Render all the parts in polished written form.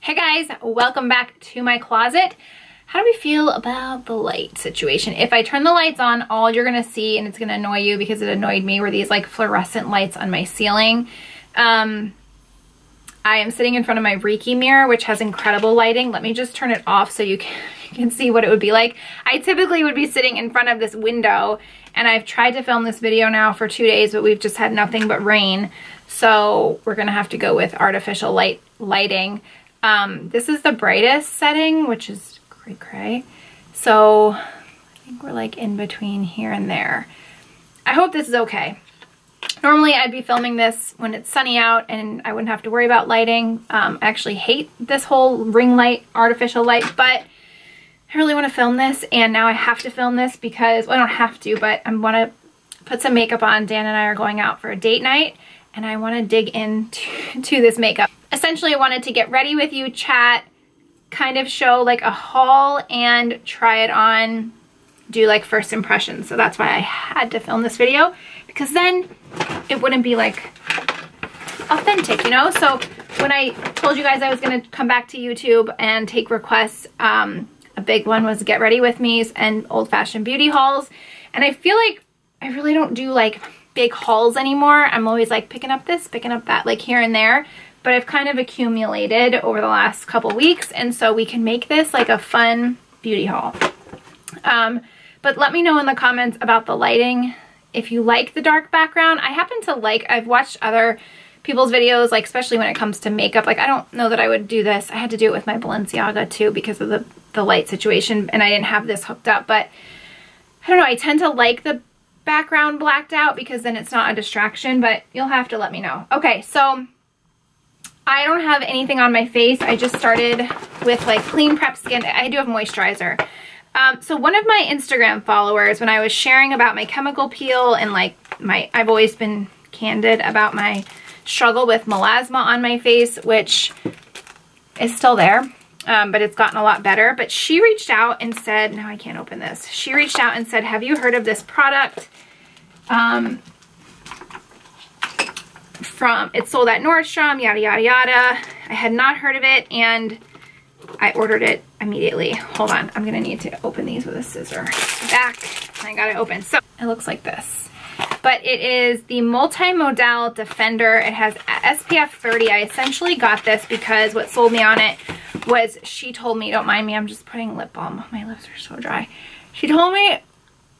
Hey guys, welcome back to my closet. How do we feel about the light situation? If I turn the lights on, all you're gonna see, and it's gonna annoy you because it annoyed me, were these like fluorescent lights on my ceiling. I am sitting in front of my Reiki mirror, which has incredible lighting. Let me just turn it off so you can see what it would be like. I typically would be sitting in front of this window, and I've tried to film this video now for 2 days, but we've just had nothing but rain. So we're gonna have to go with artificial lighting. This is the brightest setting, which is cray-cray. So I think we're like in between here and there. I hope this is okay. Normally I'd be filming this when it's sunny out and I wouldn't have to worry about lighting. I actually hate this whole ring light, artificial light, but I really want to film this, and now I have to film this because, well, I don't have to, but I want to put some makeup on. Dan and I are going out for a date night, and I want to dig into this makeup. Essentially, I wanted to get ready with you, chat, kind of show like a haul, and try it on, do like first impressions. So that's why I had to film this video, because then it wouldn't be like authentic, you know? So when I told you guys I was gonna come back to YouTube and take requests, a big one was get ready with me's and old-fashioned beauty hauls. And I feel like I really don't do like big hauls anymore. I'm always like picking up this, picking up that, like here and there. But I've kind of accumulated over the last couple weeks, and so we can make this like a fun beauty haul. But let me know in the comments about the lighting. If you like the dark background, I happen to like, I've watched other people's videos, like especially when it comes to makeup. Like I don't know that I would do this. I had to do it with my Balenciaga too because of the light situation, and I didn't have this hooked up. But I don't know, I tend to like the background blacked out because then it's not a distraction, but you'll have to let me know. Okay, so I don't have anything on my face. I just started with like clean prep skin. I do have moisturizer. So one of my Instagram followers, when I was sharing about my chemical peel and like I've always been candid about my struggle with melasma on my face, which is still there, but it's gotten a lot better. But she reached out and said, no, I can't open this. She reached out and said, have you heard of this product? It's sold at Nordstrom, yada, yada, yada. I had not heard of it, and I ordered it immediately. Hold on, I'm gonna need to open these with a scissor. Back, I got it open. So it looks like this. But it is the Multimodal Defender. It has SPF 30. I essentially got this because what sold me on it was, she told me, don't mind me, I'm just putting lip balm. My lips are so dry. She told me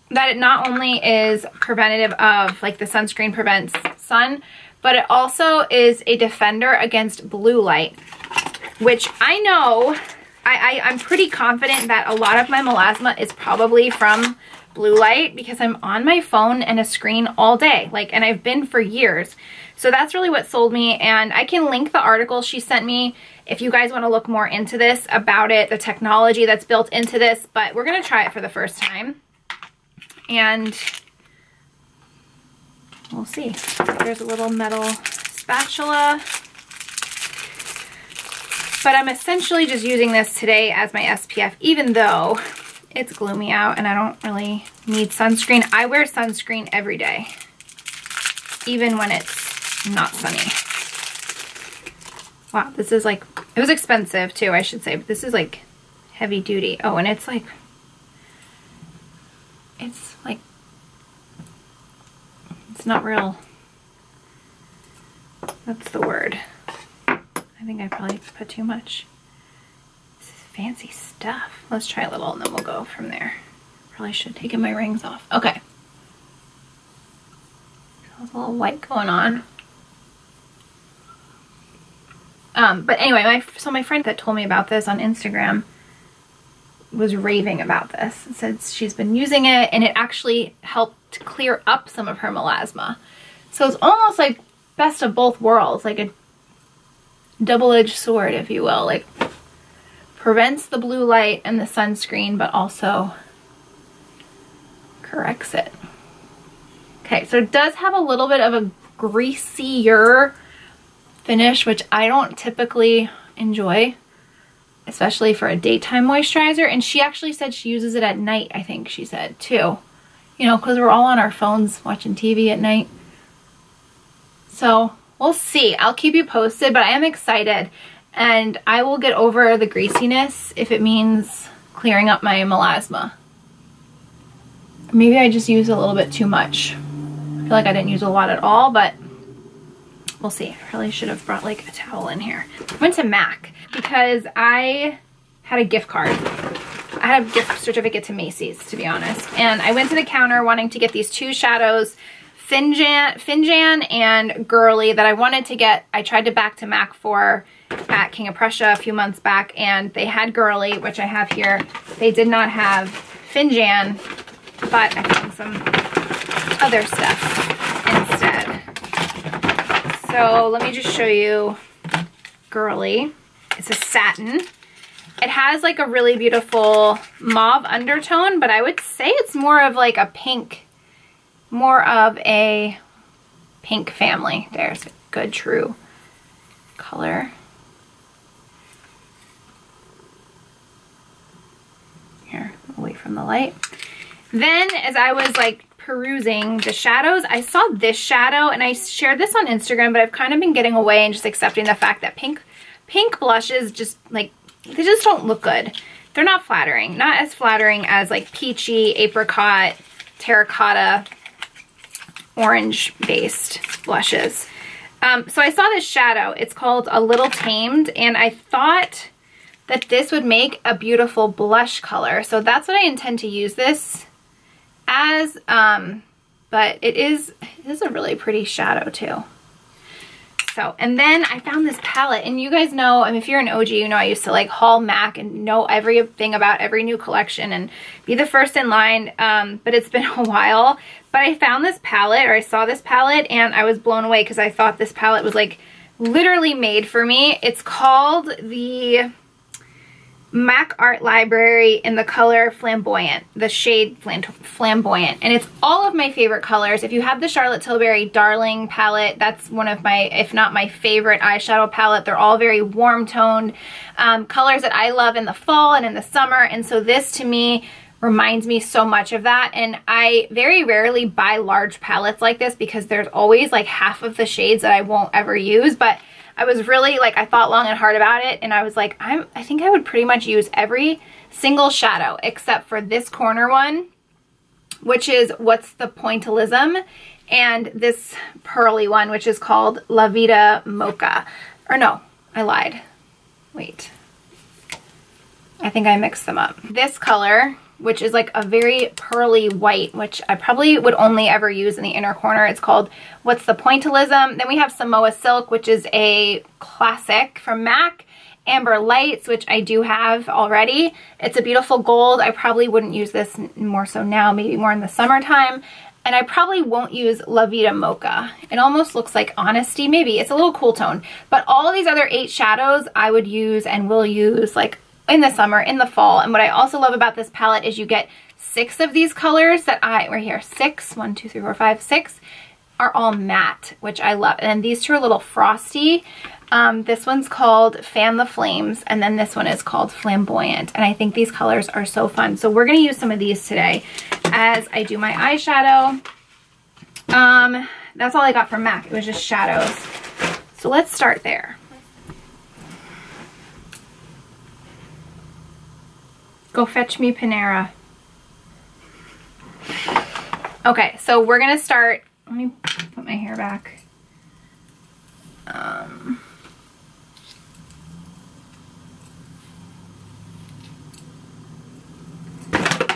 that it not only is preventative of, like the sunscreen prevents sun, but it also is a defender against blue light, which I know, I'm pretty confident that a lot of my melasma is probably from blue light because I'm on my phone and a screen all day, like, and I've been for years. So that's really what sold me, and I can link the article she sent me if you guys want to look more into this, about it, the technology that's built into this, but we're gonna try it for the first time. And we'll see. There's a little metal spatula. But I'm essentially just using this today as my SPF, even though it's gloomy out and I don't really need sunscreen. I wear sunscreen every day, even when it's not sunny. Wow, this is like, it was expensive too, I should say, but this is like heavy duty. Oh, and it's like, it's not real. That's the word. I think I probably put too much. This is fancy stuff. Let's try a little and then we'll go from there. Probably should have taken my rings off. Okay. There's a little white going on. But anyway, so my friend that told me about this on Instagram was raving about this and said she's been using it and it actually helped clear up some of her melasma. So it's almost like best of both worlds, like a double-edged sword, if you will. Like, prevents the blue light and the sunscreen, but also corrects it. Okay, so it does have a little bit of a greasier finish, which I don't typically enjoy, especially for a daytime moisturizer. And she actually said she uses it at night, I think she said, too. You know, because we're all on our phones watching TV at night. So we'll see. I'll keep you posted, but I am excited. and I will get over the greasiness if it means clearing up my melasma. Maybe I just used a little bit too much. I feel like I didn't use a lot at all, but we'll see. I probably should have brought like a towel in here. I went to MAC because I had a gift card. I had a gift certificate to Macy's, to be honest. And I went to the counter wanting to get these two shadows, Finjan and Girly, that I wanted to get. I tried to back to MAC for at King of Prussia a few months back, and they had Girly, which I have here. They did not have Finjan, but I found some other stuff instead. So let me just show you Girly. It's a satin. It has like a really beautiful mauve undertone, but I would say it's more of like a pink, more of a pink family. There's a good true color. Here, away from the light. Then as I was like perusing the shadows, I saw this shadow, and I shared this on Instagram, but I've kind of been getting away and just accepting the fact that pink blushes just like, they just don't look good. They're not flattering. Not as flattering as like peachy, apricot, terracotta, orange based blushes. So I saw this shadow. It's called A Little Tamed, and I thought that this would make a beautiful blush color. So that's what I intend to use this as, but it is a really pretty shadow too. So, and then I found this palette, and you guys know, I mean, if you're an OG, you know I used to like haul MAC and know everything about every new collection and be the first in line, but it's been a while. But I found this palette, or I saw this palette, and I was blown away because I thought this palette was like literally made for me. It's called the MAC Art Library in the color Flamboyant, the shade Flamboyant, and it's all of my favorite colors. If you have the Charlotte Tilbury Darling palette, that's one of my, if not my favorite eyeshadow palette. They're all very warm toned colors that I love in the fall and in the summer, and so this to me reminds me so much of that. And I very rarely buy large palettes like this because there's always like half of the shades that I won't ever use, but I was really like, I thought long and hard about it, and I was like, I think I would pretty much use every single shadow except for this corner one, which is What's the Pointillism, and this pearly one, which is called La Vida Mocha. Or no, I lied. Wait. I think I mixed them up. This color, which is like a very pearly white, which I probably would only ever use in the inner corner. It's called What's the Pointillism. Then we have Samoa Silk, which is a classic from MAC. Amber Lights, which I do have already. It's a beautiful gold. I probably wouldn't use this more so now, maybe more in the summertime. And I probably won't use La Vida Mocha. It almost looks like Honesty, maybe. It's a little cool tone. But all of these other 8 shadows I would use and will use like in the summer, in the fall. And what I also love about this palette is you get 6 of these colors that right here, 6, 1, 2, 3, 4, 5, 6 are all matte, which I love. And then these two are a little frosty. This one's called Fan the Flames, and then this one is called Flamboyant. And I think these colors are so fun. So we're gonna use some of these today as I do my eyeshadow. That's all I got from MAC. It was just shadows. So let's start there. Go fetch me Panera. Okay, so we're gonna start. Let me put my hair back.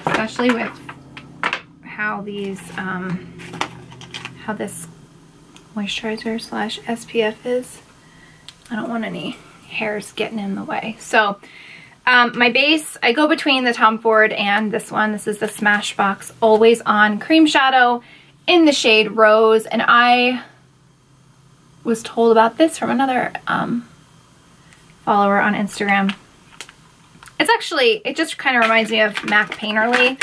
Especially with how these, how this moisturizer slash SPF is. I don't want any hairs getting in the way. So my base, I go between the Tom Ford and this one. This is the Smashbox Always On Cream Shadow in the shade Rose. And I was told about this from another follower on Instagram. It's actually, it just kind of reminds me of MAC Painterly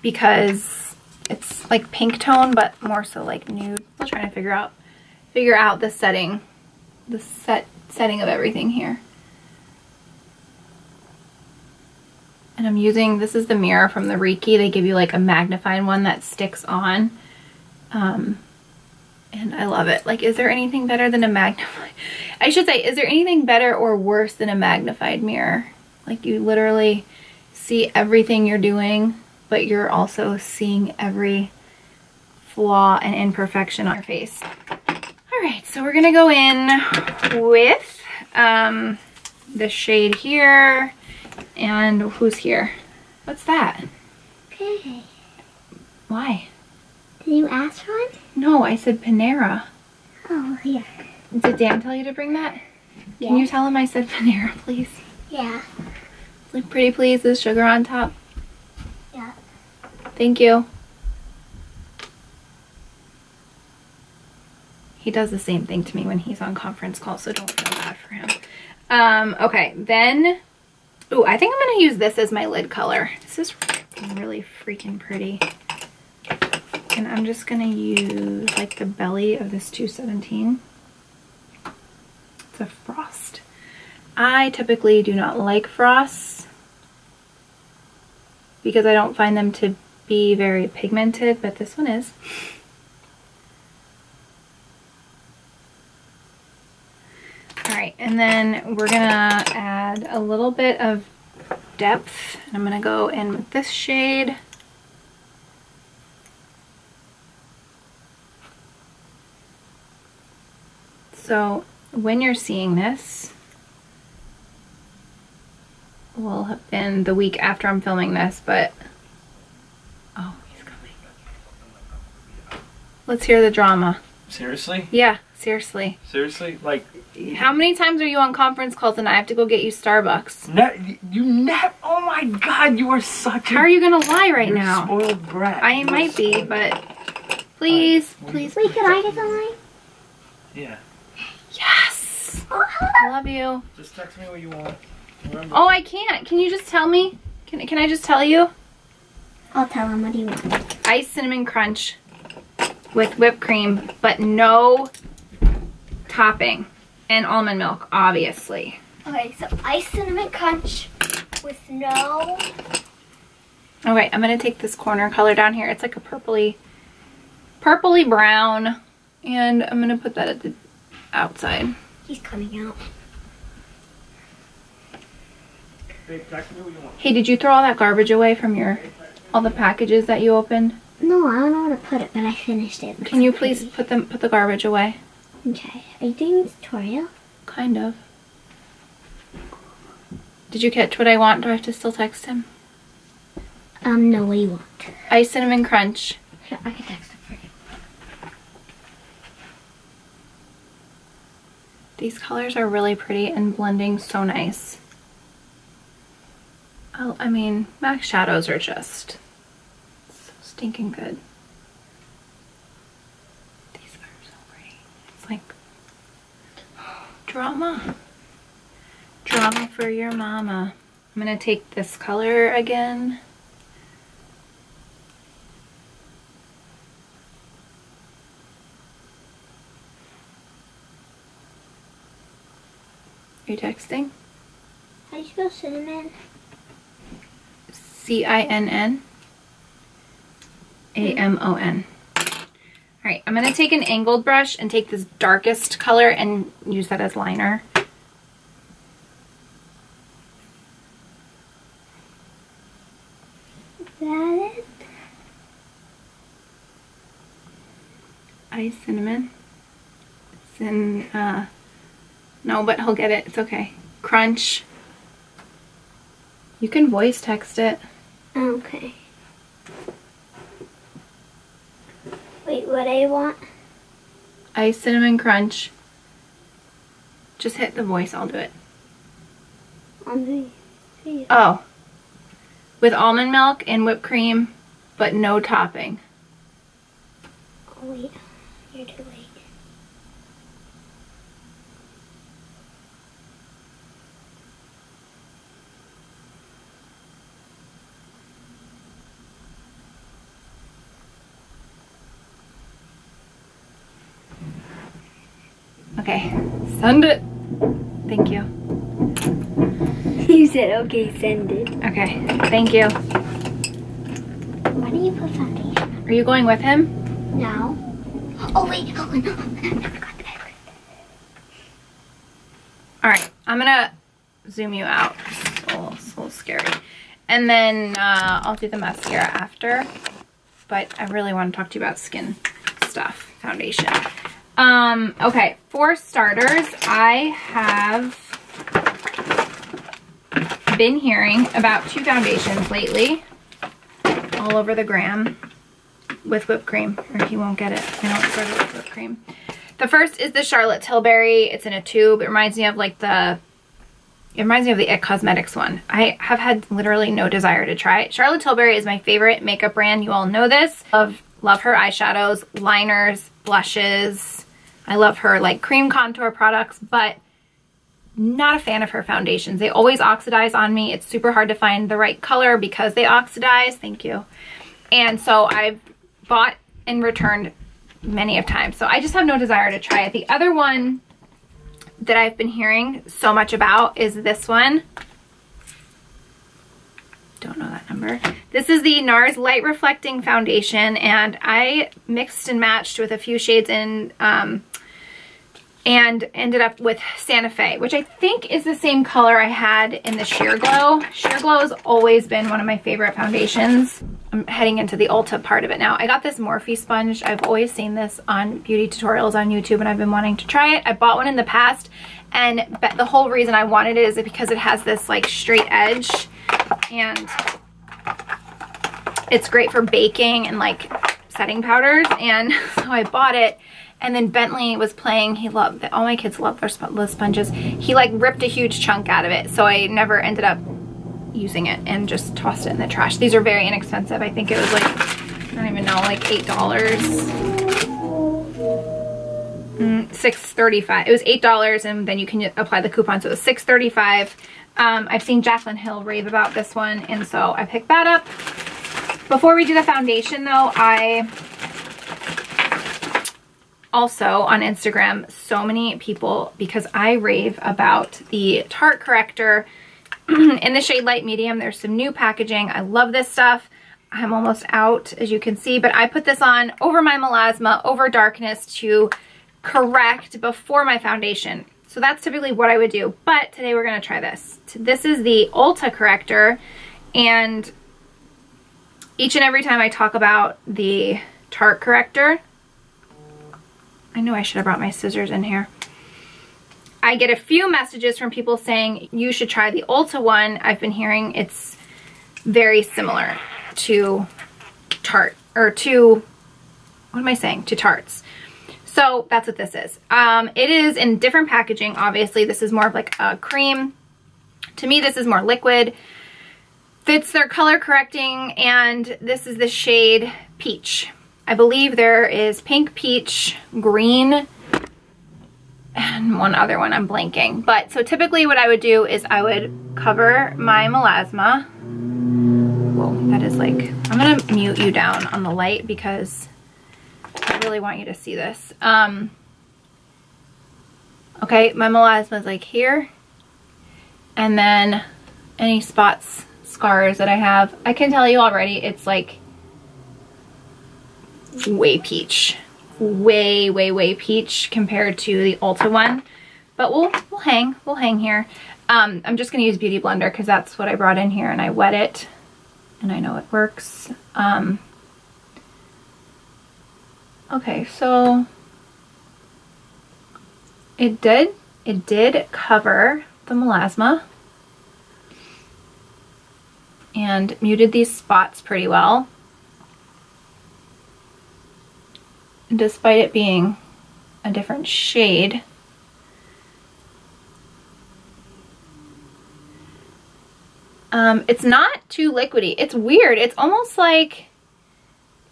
because it's like pink tone, but more so like nude. Still trying to figure out the setting, the setting of everything here. And I'm using, this is the mirror from the Reiki. They give you like a magnified one that sticks on. And I love it. Like, is there anything better than a magnify? I should say, is there anything better or worse than a magnified mirror? Like you literally see everything you're doing, but you're also seeing every flaw and imperfection on your face. All right, so we're gonna go in with the shade here, and who's here? What's that? Okay. Why? Did you ask for one? No, I said Panera. Oh, here. Did Dan tell you to bring that? Yeah. Can you tell him I said Panera, please? Yeah. Like, pretty please, there's sugar on top. Yeah. Thank you. He does the same thing to me when he's on conference call, so don't feel bad for him. Okay, then, ooh, I think I'm gonna use this as my lid color. This is really freaking pretty. And I'm just gonna use like the belly of this 217. It's a frost. I typically do not like frosts because I don't find them to be very pigmented, but this one is. All right, and then we're gonna add a little bit of depth. And I'm gonna go in with this shade. So when you're seeing this, will have been the week after I'm filming this, but oh, he's coming. Let's hear the drama. Seriously? Yeah, seriously. Seriously? Like, how many times are you on conference calls and I have to go get you Starbucks? you never. Oh my God, you are such a. How are you gonna lie right you're now? Spoiled brat. I might be, but please, please. Wait, can I get the line? Yeah. Yes. I love you. Just text me what you want. Remember. Oh, I can't. Can you just tell me? Can I just tell you? I'll tell him what do you want. Iced cinnamon crunch with whipped cream, but no topping, and almond milk, obviously. Okay, so iced cinnamon crunch with no. Okay, I'm gonna take this corner color down here. It's like a purpley brown, and I'm gonna put that at the outside. He's coming out. Babe, text me what you want. Hey, did you throw all that garbage away from all the packages that you opened? No, I don't know where to put it, but I finished it. Can you please put the garbage away? Okay. Are you doing a tutorial? Kind of. Did you catch what I want? Do I have to still text him? No, what do you want? Iced cinnamon crunch. Here, I can text him for you. These colors are really pretty and blending so nice. Oh, I mean, MAC shadows are just so stinking good. These are so pretty. It's like drama. Drama for your mama. I'm gonna take this color again. Are you texting? How do you spell cinnamon? CINNAMON. Alright, I'm going to take an angled brush and take this darkest color and use that as liner. Is that it? Iced cinnamon. No, but he'll get it. It's okay. Crunch. You can voice text it. Okay. Wait, what do I want? Iced cinnamon crunch. Just hit the voice. I'll do it. On the. Oh. With almond milk and whipped cream, but no topping. Oh, wait. You're too late. Okay, send it. Thank you. You said, okay, send it. Okay, thank you. Why do you put foundation? Are you going with him? No. Oh, wait. Oh, no. I forgot the All right, I'm gonna zoom you out. It's a little scary. And then I'll do the mascara after. But I really want to talk to you about skin stuff, foundation. Okay, for starters, I have been hearing about 2 foundations lately, all over the gram, with whipped cream. Or he won't get it. I don't start it with whipped cream. The first is the Charlotte Tilbury. It's in a tube. It reminds me of like the It Cosmetics one. I have had literally no desire to try it. Charlotte Tilbury is my favorite makeup brand. You all know this. Love her eyeshadows, liners, blushes. I love her like cream contour products, but not a fan of her foundations. They always oxidize on me. It's super hard to find the right color because they oxidize. Thank you. And so I've bought and returned many of times. So I just have no desire to try it. The other one that I've been hearing so much about is this one. Don't know that number. This is the Nars Light Reflecting Foundation, and I mixed and matched with a few shades in and ended up with Santa Fe, which I think is the same color I had in the Sheer Glow. Sheer Glow has always been one of my favorite foundations. I'm heading into the Ulta part of it now. I got this Morphe Sponge. I've always seen this on beauty tutorials on YouTube and I've been wanting to try it. I bought one in the past, and the whole reason I wanted it is because it has this like straight edge and it's great for baking and like setting powders, and so I bought it. And then Bentley was playing, he loved it. All my kids love their sponges. He like ripped a huge chunk out of it, so I never ended up using it and just tossed it in the trash. These are very inexpensive. I think it was like, I don't even know, like $8. $6.35. It was $8, and then you can apply the coupon, so it was $6.35. I've seen Jaclyn Hill rave about this one, and so I picked that up. Before we do the foundation though, I also on Instagram, so many people, because I rave about the Tarte Corrector in the shade Light Medium. There's some new packaging. I love this stuff. I'm almost out, as you can see, but I put this on over my melasma, over darkness, to correct before my foundation. So that's typically what I would do, but today we're going to try this. This is the Ulta Corrector, and each and every time I talk about the Tarte Corrector, I know I should have brought my scissors in here, I get a few messages from people saying you should try the Ulta one. I've been hearing it's very similar to Tarte, or to, what am I saying, to Tarte's. So that's what this is. It is in different packaging. Obviously, this is more of like a cream. To me, this is more liquid. It's their color correcting, and this is the shade Peach. I believe there is pink, peach, green, and one other one I'm blanking. But so typically what I would do is I would cover my melasma. Whoa, that is like, I'm gonna mute you down on the light because I really want you to see this. Okay, my melasma is like here. And then any spots, scars that I have, I can tell you already, it's like way peach. Way peach compared to the Ulta one. But we'll hang here. I'm just gonna use Beauty Blender because that's what I brought in here, and I wet it and I know it works. Okay, so it did cover the melasma and muted these spots pretty well. Despite it being a different shade. It's not too liquidy. It's weird. It's almost like,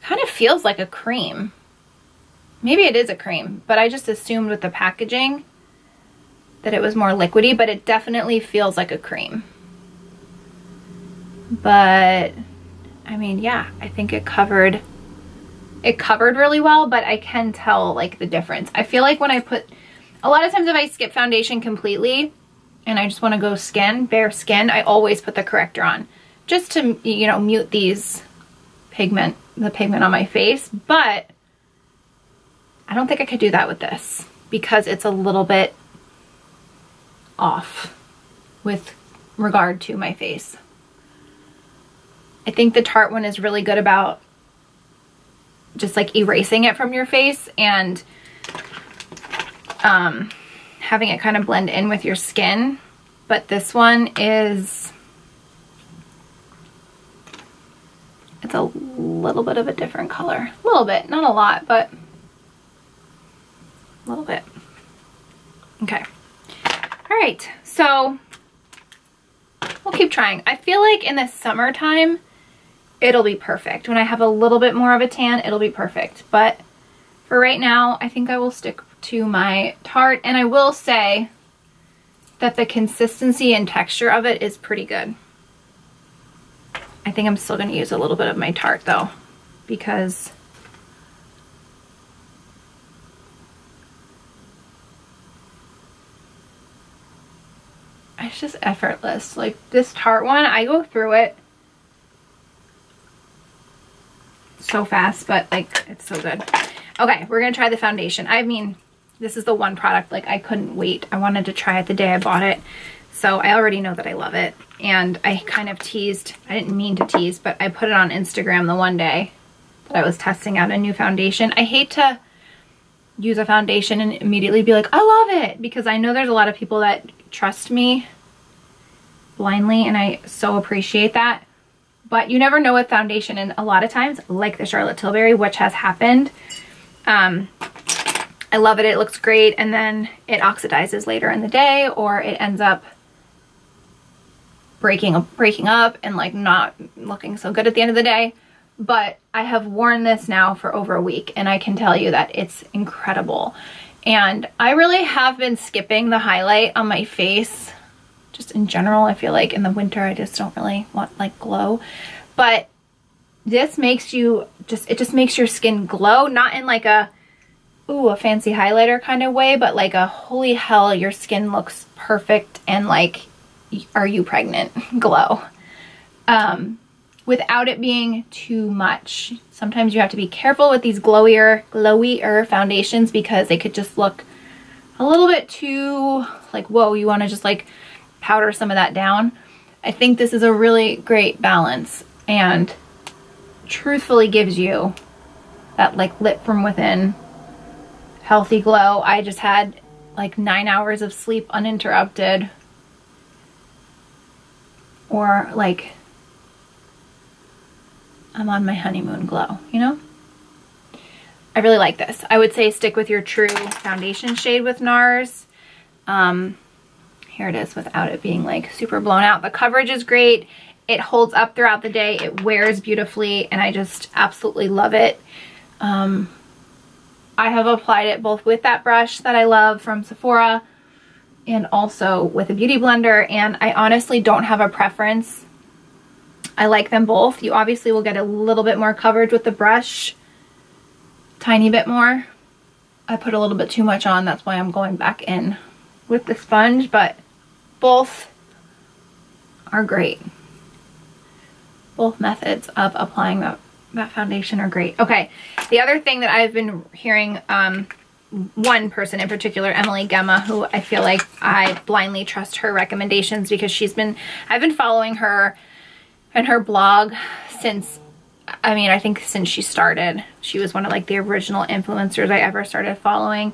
kind of feels like a cream. Maybe it is a cream, but I just assumed with the packaging that it was more liquidy, but it definitely feels like a cream. But, I mean, yeah, I think it covered really well, but I can tell like the difference. I feel like when I put, a lot of times if I skip foundation completely and I just want to go bare skin, I always put the corrector on just to, you know, mute these the pigment on my face. But I don't think I could do that with this because it's a little bit off with regard to my face. I think the Tarte one is really good about just like erasing it from your face and having it kind of blend in with your skin. But this one is, it's a little bit of a different color. A little bit, not a lot, but a little bit. Okay. All right, so we'll keep trying. I feel like in the summertime, it'll be perfect. When I have a little bit more of a tan, it'll be perfect. But for right now, I think I will stick to my Tarte. And I will say that the consistency and texture of it is pretty good. I think I'm still going to use a little bit of my Tarte though, because it's just effortless. Like this Tarte one, I go through it so fast, but like it's so good. Okay, we're gonna try the foundation. I mean, this is the one product like I couldn't wait. I wanted to try it the day I bought it. So I already know that I love it. And I kind of teased, I didn't mean to tease, but I put it on Instagram the one day that I was testing out a new foundation. I hate to use a foundation and immediately be like, I love it, because I know there's a lot of people that trust me blindly, and I so appreciate that. But you never know with foundation, and a lot of times, like the Charlotte Tilbury, which has happened, I love it, it looks great, and then it oxidizes later in the day, or it ends up breaking up and like not looking so good at the end of the day. But I have worn this now for over a week, and I can tell you that it's incredible. And I really have been skipping the highlight on my face. Just in general, I feel like in the winter I just don't really want like glow. But this makes you it just makes your skin glow, not in like a fancy highlighter kind of way, but like a holy hell, your skin looks perfect and like, are you pregnant glow. Without it being too much. Sometimes you have to be careful with these glowier foundations, because they could just look a little bit too like, whoa, you want to just like powder some of that down. I think this is a really great balance and truthfully gives you that like lit from within healthy glow. I just had like 9 hours of sleep uninterrupted, or like I'm on my honeymoon glow, you know? I really like this. I would say stick with your true foundation shade with Nars. Here it is without it being like super blown out. The coverage is great. It holds up throughout the day. It wears beautifully, and I just absolutely love it. I have applied it both with that brush that I love from Sephora and also with a beauty blender, and I honestly don't have a preference. I like them both. You obviously will get a little bit more coverage with the brush, tiny bit more. I put a little bit too much on, that's why I'm going back in with the sponge, but both are great. Both methods of applying that foundation are great. Okay, the other thing that I've been hearing, one person in particular, Emily Gemma, who I feel like I blindly trust her recommendations, because I've been following her and her blog since, I mean, I think since she started. She was one of like the original influencers I ever started following,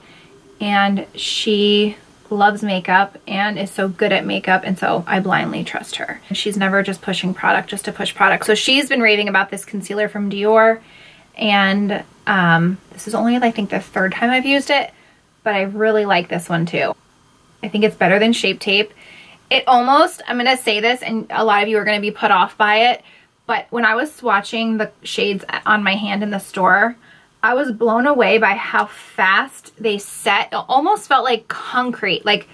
and she loves makeup and is so good at makeup, and so I blindly trust her. She's never just pushing product just to push product. So she's been raving about this concealer from Dior, and this is only I think the third time I've used it, but I really like this one too. I think it's better than Shape Tape. It almost, I'm gonna say this and a lot of you are gonna be put off by it, but when I was swatching the shades on my hand in the store, I was blown away by how fast they set. It almost felt like concrete, like,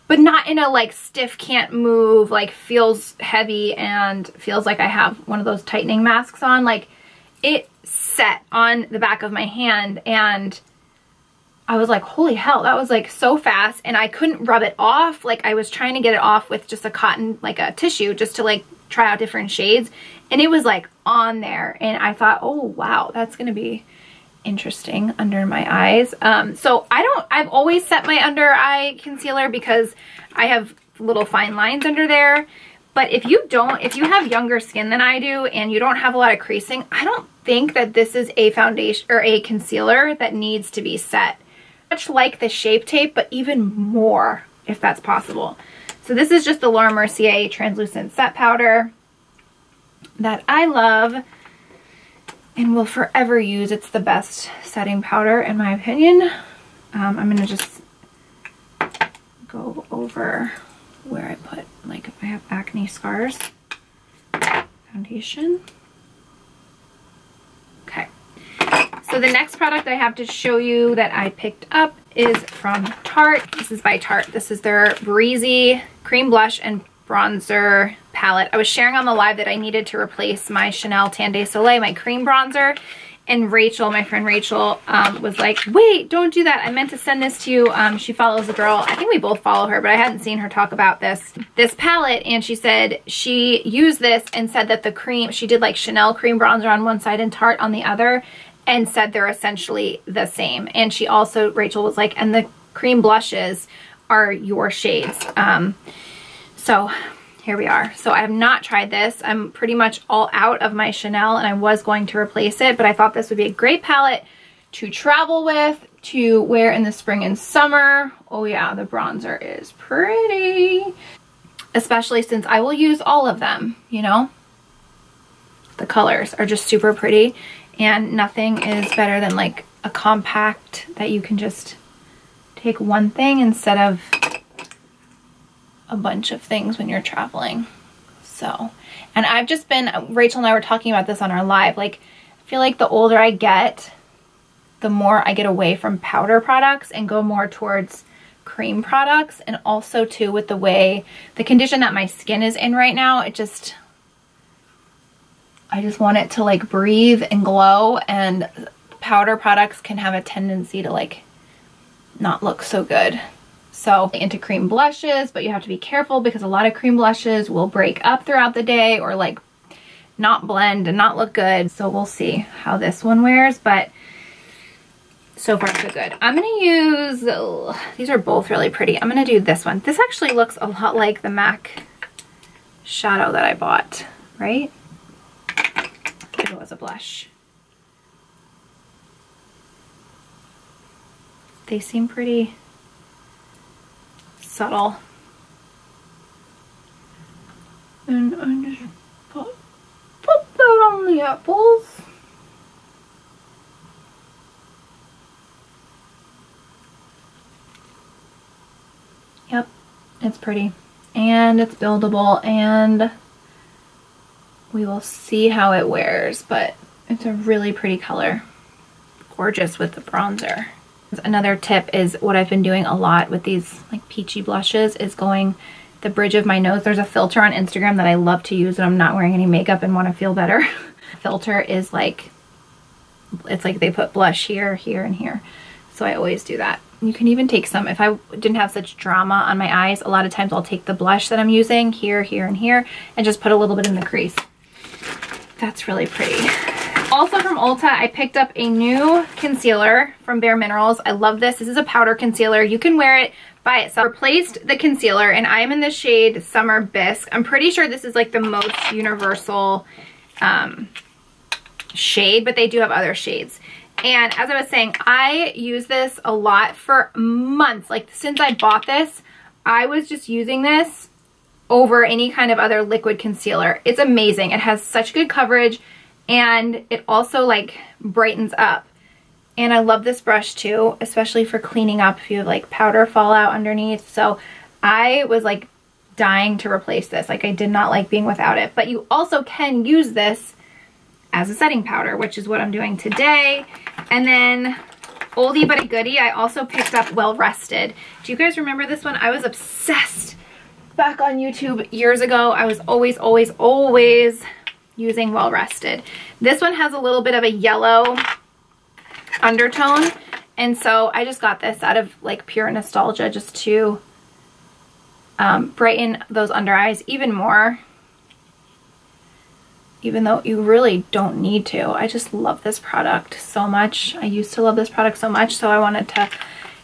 but not in a like stiff, can't move, like feels heavy and feels like I have one of those tightening masks on. Like it set on the back of my hand, and I was like, holy hell, that was like so fast, and I couldn't rub it off. Like I was trying to get it off with just a cotton, like a tissue, just to like try out different shades, and it was like on there, and I thought, oh wow, that's gonna be interesting under my eyes. So I've always set my under eye concealer because I have little fine lines under there. But if you have younger skin than I do and you don't have a lot of creasing, I don't think that this is a foundation or a concealer that needs to be set. Much like the Shape Tape, but even more if that's possible. So this is just the Laura Mercier translucent set powder that I love and will forever use. It's the best setting powder in my opinion. I'm gonna just go over where I put, like, if I have acne scars. Foundation. Okay. So the next product I have to show you that I picked up is from Tarte. This is by Tarte. This is their Breezy Cream Blush and Bronzer palette. I was sharing on the live that I needed to replace my Chanel Tan de Soleil, my cream bronzer. And Rachel, my friend Rachel, was like, wait, don't do that. I meant to send this to you. She follows a girl. I think we both follow her, but I hadn't seen her talk about this palette. And she said she used this and said that the cream, she did like Chanel cream bronzer on one side and Tarte on the other, and said they're essentially the same. And she also, Rachel was like, and the cream blushes are your shades. So here we are. So I have not tried this. I'm pretty much all out of my Chanel and I was going to replace it, but I thought this would be a great palette to travel with, to wear in the spring and summer. Oh yeah, the bronzer is pretty. Especially since I will use all of them, you know? The colors are just super pretty and nothing is better than like a compact that you can just take one thing instead of a bunch of things when you're traveling. So, and I've just been, Rachel and I were talking about this on our live, like I feel like the older I get, the more I get away from powder products and go more towards cream products. And also too, with the way, the condition that my skin is in right now, I just want it to like breathe and glow, and powder products can have a tendency to like not look so good. So into cream blushes, but you have to be careful because a lot of cream blushes will break up throughout the day or like not blend and not look good. So we'll see how this one wears, but so far so good. I'm gonna use, these are both really pretty. I'm gonna do this one. This actually looks a lot like the MAC shadow that I bought, right? If it was a blush. They seem pretty subtle. And I just put that on the apples. Yep, it's pretty. And it's buildable, and we will see how it wears, but it's a really pretty color. Gorgeous with the bronzer. Another tip is what I've been doing a lot with these like peachy blushes is going the bridge of my nose. There's a filter on Instagram that I love to use when I'm not wearing any makeup and want to feel better. Filter is like, it's like they put blush here, here, and here. So I always do that. You can even take some, if I didn't have such drama on my eyes, a lot of times I'll take the blush that I'm using here, here, and here, and just put a little bit in the crease. That's really pretty. Also from Ulta, I picked up a new concealer from Bareminerals. I love this. This is a powder concealer. You can wear it by itself. Replaced the concealer, and I'm in the shade Summer Bisque. I'm pretty sure this is like the most universal shade, but they do have other shades. And as I was saying, I use this a lot for months. Like since I bought this, I was just using this over any kind of other liquid concealer. It's amazing. It has such good coverage. And it also like brightens up. And I love this brush too, especially for cleaning up if you have like powder fallout underneath. So I was like dying to replace this. Like I did not like being without it. But you also can use this as a setting powder, which is what I'm doing today. And then oldie but a goodie, I also picked up Well Rested. Do you guys remember this one? I was obsessed back on YouTube years ago. I was always using Well Rested. This one has a little bit of a yellow undertone, and so I just got this out of like pure nostalgia just to brighten those under eyes even more. even though you really don't need to. I just love this product so much. I used to love this product so much, so I wanted to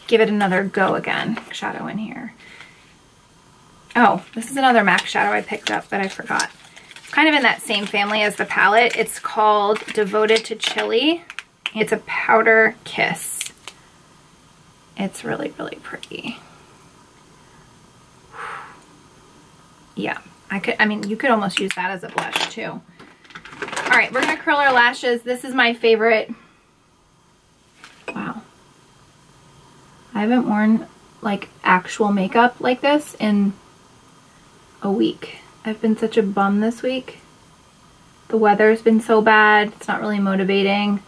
give it another go again. Shadow in here. Oh, this is another MAC shadow I picked up that I forgot. It's kind of in that same family as the palette. It's called Devoted to Chili. It's a powder kiss. It's really, really pretty. Yeah, I mean, you could almost use that as a blush too. All right, we're gonna curl our lashes. This is my favorite. Wow. I haven't worn like actual makeup like this in a week. I've been such a bum this week. The weather's been so bad. It's not really motivating.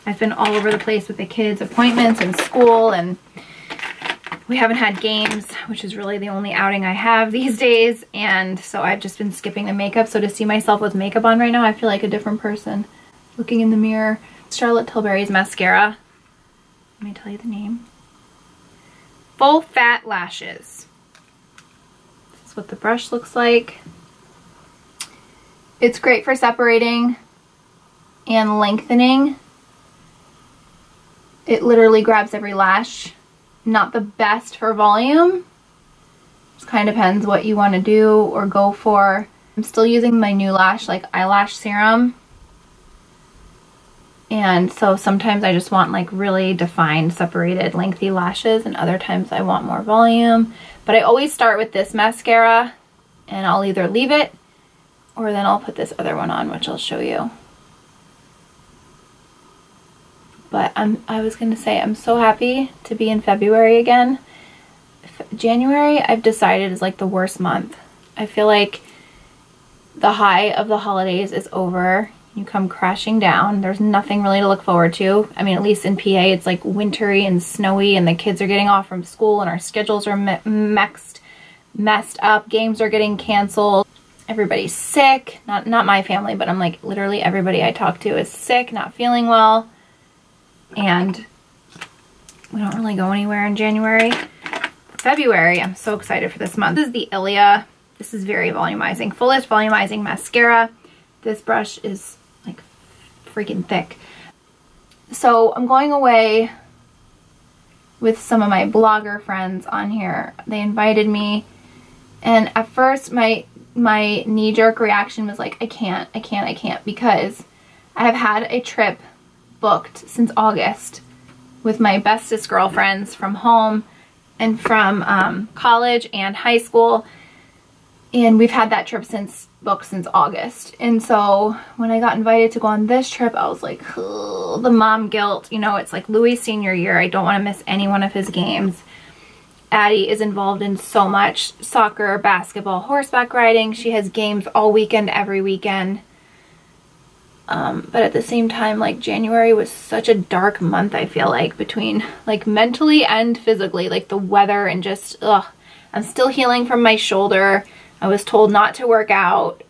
I've been all over the place with the kids' appointments and school, and we haven't had games, which is really the only outing I have these days. And so I've just been skipping the makeup. So to see myself with makeup on right now, I feel like a different person. Looking in the mirror. Charlotte Tilbury's mascara. Let me tell you the name. Full Fat Lashes. This is what the brush looks like. It's great for separating and lengthening. It literally grabs every lash. Not the best for volume. Just kind of depends what you want to do or go for. I'm still using my new like eyelash serum. And so sometimes I just want like really defined, separated, lengthy lashes, and other times I want more volume. But I always start with this mascara, and I'll either leave it or then I'll put this other one on, which I'll show you. But I was gonna say, I'm so happy to be in February again. January, I've decided, is like the worst month. I feel like the high of the holidays is over. You come crashing down. There's nothing really to look forward to. I mean, at least in PA, it's like wintry and snowy, and the kids are getting off from school, and our schedules are messed up. Games are getting canceled. Everybody's sick. Not my family, but I'm like, literally everybody I talk to is sick, not feeling well. And we don't really go anywhere in January. February, I'm so excited for this month. This is the Ilia. This is very volumizing. Fullest volumizing mascara. This brush is like freaking thick. So I'm going away with some of my blogger friends on here. They invited me, and at first my knee-jerk reaction was like, I can't, because I have had a trip booked since August with my bestest girlfriends from home and from college and high school, and we've had that trip booked since August. And so when I got invited to go on this trip, I was like, ugh, the mom guilt. You know, it's like Louis' senior year. I don't want to miss any one of his games. Addie is involved in so much: soccer, basketball, horseback riding. She has games all weekend, every weekend. But at the same time, like, January was such a dark month, I feel like, between like mentally and physically, like the weather and just, ugh. I'm still healing from my shoulder. I was told not to work out,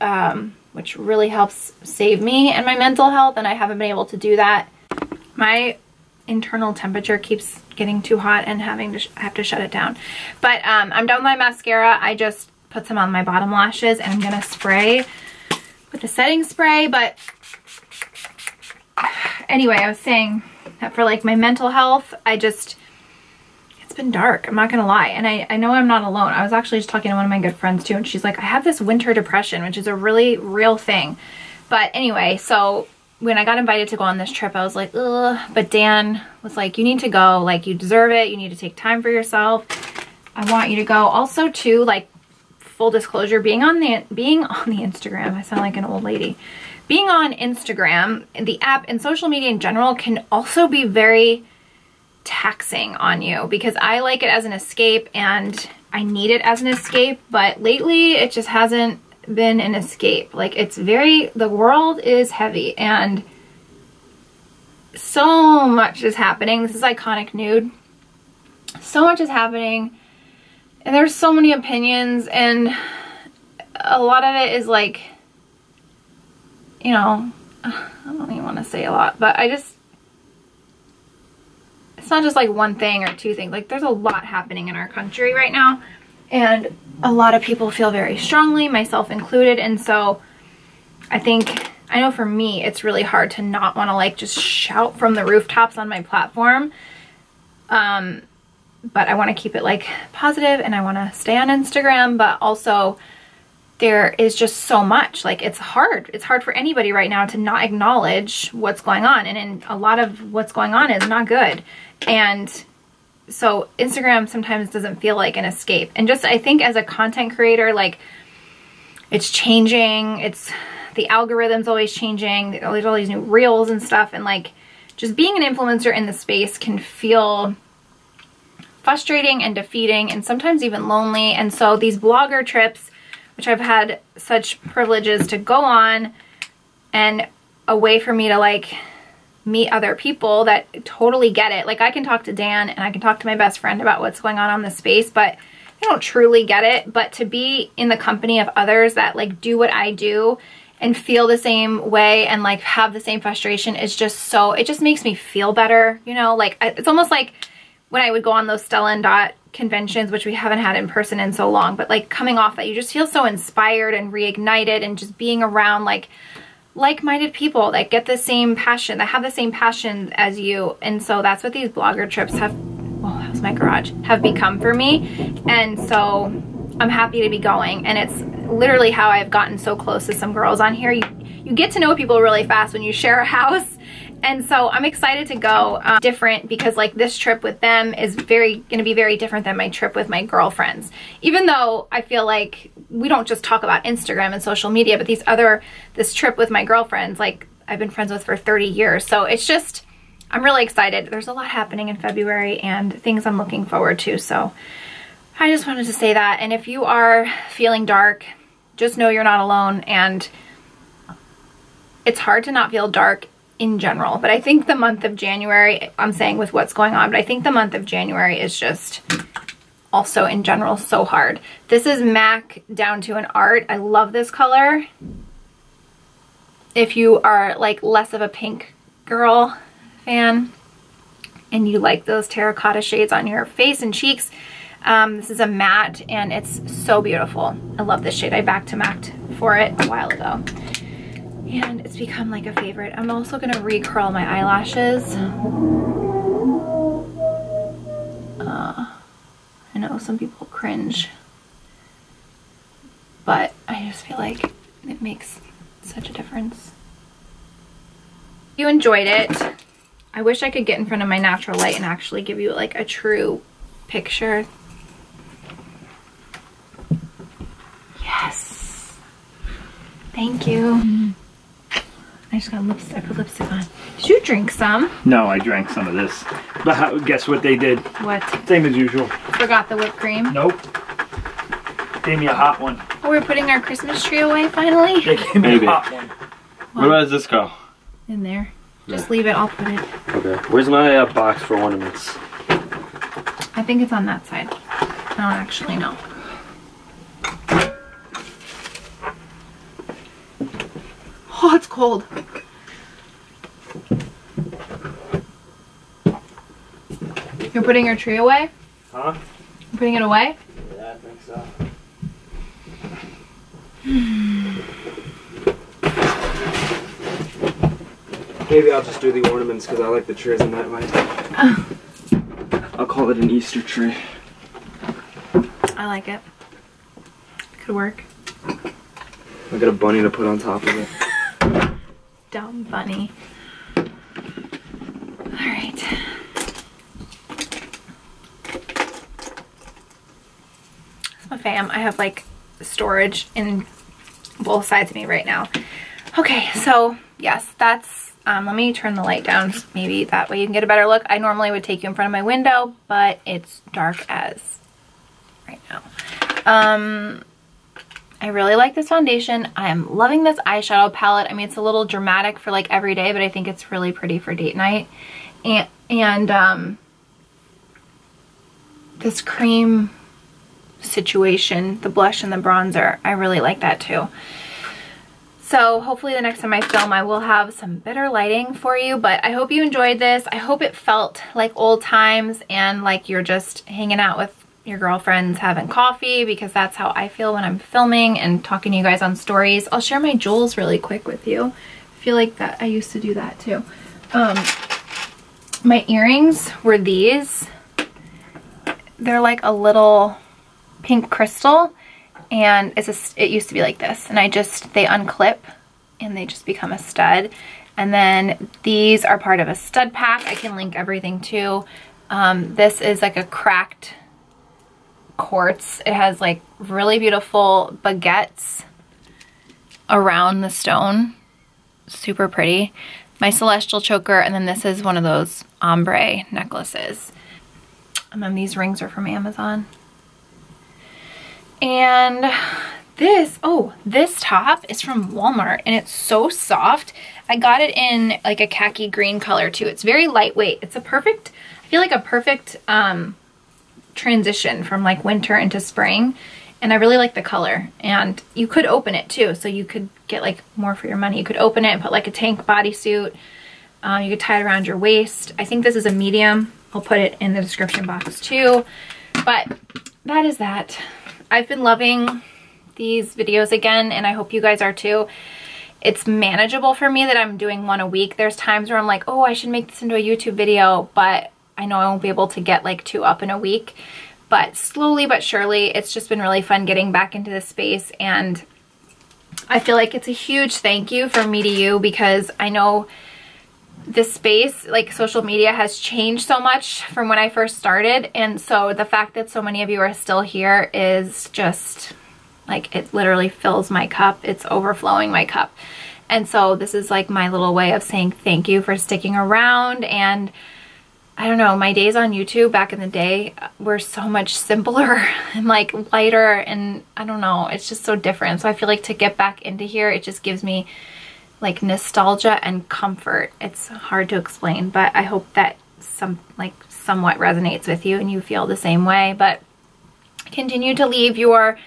which really helps save me and my mental health, and I haven't been able to do that. My internal temperature keeps getting too hot and I have to shut it down. But I'm done with my mascara. I just put some on my bottom lashes, and I'm gonna spray with the setting spray. But anyway, I was saying that for like my mental health, it's been dark, I'm not gonna lie. And I know I'm not alone. I was actually just talking to one of my good friends too, and she's like, I have this winter depression, which is a really real thing. But anyway, so when I got invited to go on this trip, I was like, ugh. But Dan was like, you need to go, like, you deserve it, you need to take time for yourself, I want you to go. Also too, like, full disclosure, being on the Instagram, I sound like an old lady. Being on Instagram, the app, and social media in general can also be very taxing on you, because I like it as an escape and I need it as an escape, but lately it just hasn't been an escape. Like, the world is heavy and so much is happening. This is Iconic Nude. So much is happening, and there's so many opinions, and a lot of it is like, you know, I don't even want to say a lot, but it's not just like one thing or two things. Like, there's a lot happening in our country right now, and a lot of people feel very strongly, myself included. And so I think I know for me, it's really hard to not want to like just shout from the rooftops on my platform. But I want to keep it like positive and I want to stay on Instagram, but also there is just so much, like it's hard for anybody right now to not acknowledge what's going on, and a lot of what's going on is not good. And so Instagram sometimes doesn't feel like an escape. And just, I think as a content creator, like it's changing, the algorithm's always changing, there's all these new reels and stuff, and like just being an influencer in the space can feel frustrating and defeating and sometimes even lonely. And so these blogger trips, which I've had such privileges to go on, and a way for me to like meet other people that totally get it. Like I can talk to Dan and I can talk to my best friend about what's going on the space, but I don't truly get it. But to be in the company of others that like do what I do and feel the same way and like have the same frustration is just so, it just makes me feel better, you know? Like it's almost like when I would go on those Stella and Dot conventions, which we haven't had in person in so long, but like coming off that, you just feel so inspired and reignited, and just being around like-minded people that get the same passion, that have the same passion as you. And so that's what these blogger trips have, oh, that was my garage, have become for me. And so I'm happy to be going, and it's literally how I've gotten so close to some girls on here. You get to know people really fast when you share a house. And so I'm excited to go different, because like this trip with them is going to be very different than my trip with my girlfriends. Even though I feel like we don't just talk about Instagram and social media, but this trip with my girlfriends, like I've been friends with for 30 years. So it's just, I'm really excited. There's a lot happening in February and things I'm looking forward to. So I just wanted to say that. And if you are feeling dark, just know you're not alone. And it's hard to not feel dark in general, but I think the month of January, I'm saying with what's going on, but I think the month of January is just also in general so hard. This is MAC down to an art. I love this color. If you are like less of a pink girl fan and you like those terracotta shades on your face and cheeks, this is a matte and it's so beautiful. I love this shade. I back to MAC'd for it a while ago. And it's become like a favorite. I'm also gonna recurl my eyelashes. I know some people cringe, but I just feel like it makes such a difference. If you enjoyed it, I wish I could get in front of my natural light and actually give you like a true picture. Yes. Thank you. I just got lipstick. I put lipstick on. Did you drink some? No, I drank some of this. But guess what they did? What? Same as usual. Forgot the whipped cream? Nope. Gave me a hot one. Oh, we're putting our Christmas tree away finally? They gave me a hot one. Where does this go? In there. Just leave it. I'll put it. Okay. Where's my box for ornaments? I think it's on that side. I don't actually know. Oh, it's cold. You're putting your tree away? Huh? You're putting it away? Yeah, I think so. Maybe I'll just do the ornaments because I like the trees in that way. Oh. I'll call it an Easter tree. I like it. Could work. I got a bunny to put on top of it. Dumb bunny. Alright. That's my fam. I have like storage in both sides of me right now. Okay, so yes, that's, let me turn the light down. Maybe that way you can get a better look. I normally would take you in front of my window, but it's dark as right now. I really like this foundation. I'm loving this eyeshadow palette. I mean, it's a little dramatic for like every day, but I think it's really pretty for date night. And this cream situation, the blush and the bronzer, I really like that too. So hopefully the next time I film, I will have some better lighting for you, but I hope you enjoyed this. I hope it felt like old times and like you're just hanging out with your girlfriends having coffee, because that's how I feel when I'm filming and talking to you guys on stories. I'll share my jewels really quick with you feel like that I used to do that too. My earrings were these. They're like a little pink crystal, and it used to be like this, and they unclip and they just become a stud. And then these are part of a stud pack. I can link everything too. This is like a cracked quartz. It has like really beautiful baguettes around the stone. Super pretty. My celestial choker, and then this is one of those ombre necklaces. And then these rings are from Amazon. And this top is from Walmart, and it's so soft. I got it in like a khaki green color too. It's very lightweight. It's a perfect, I feel like a perfect transition from like winter into spring. And I really like the color. And you could open it too, so you could get like more for your money. You could open it and put like a tank bodysuit. You could tie it around your waist. I think this is a medium. I'll put it in the description box too. But that is that. I've been loving these videos again, and I hope you guys are too. It's manageable for me that I'm doing one a week. There's times where I'm like, oh, I should make this into a YouTube video, but I know I won't be able to get like 2 up in a week. But slowly but surely, it's just been really fun getting back into this space, and I feel like it's a huge thank you from me to you, because I know this space, like social media, has changed so much from when I first started, and so the fact that so many of you are still here is just like, it literally fills my cup. It's overflowing my cup. And so this is like my little way of saying thank you for sticking around. And I don't know, my days on YouTube back in the day were so much simpler and like lighter, and I don't know, it's just so different. So I feel like to get back into here, it just gives me like nostalgia and comfort. It's hard to explain, but I hope that somewhat resonates with you and you feel the same way. But continue to leave your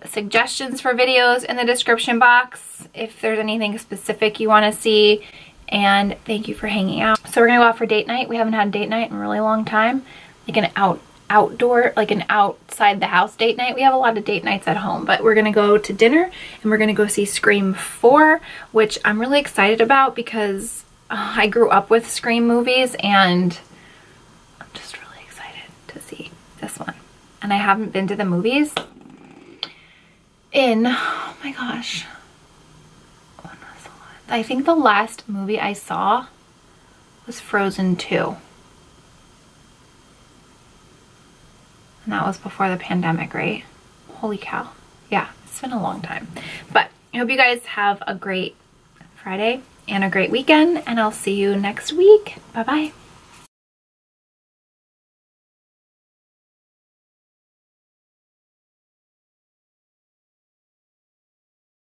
suggestions for videos in the description box if there's anything specific you want to see. And thank you for hanging out. So we're gonna go out for date night. We haven't had date night in a really long time, like an outdoor, like an outside the house date night. We have a lot of date nights at home, but we're gonna go to dinner and we're gonna go see Scream 4, which I'm really excited about because I grew up with Scream movies, and I'm just really excited to see this one. And I haven't been to the movies in, oh my gosh, I think the last movie I saw was Frozen 2. And that was before the pandemic, right? Holy cow. Yeah, it's been a long time. But I hope you guys have a great Friday and a great weekend, and I'll see you next week. Bye-bye.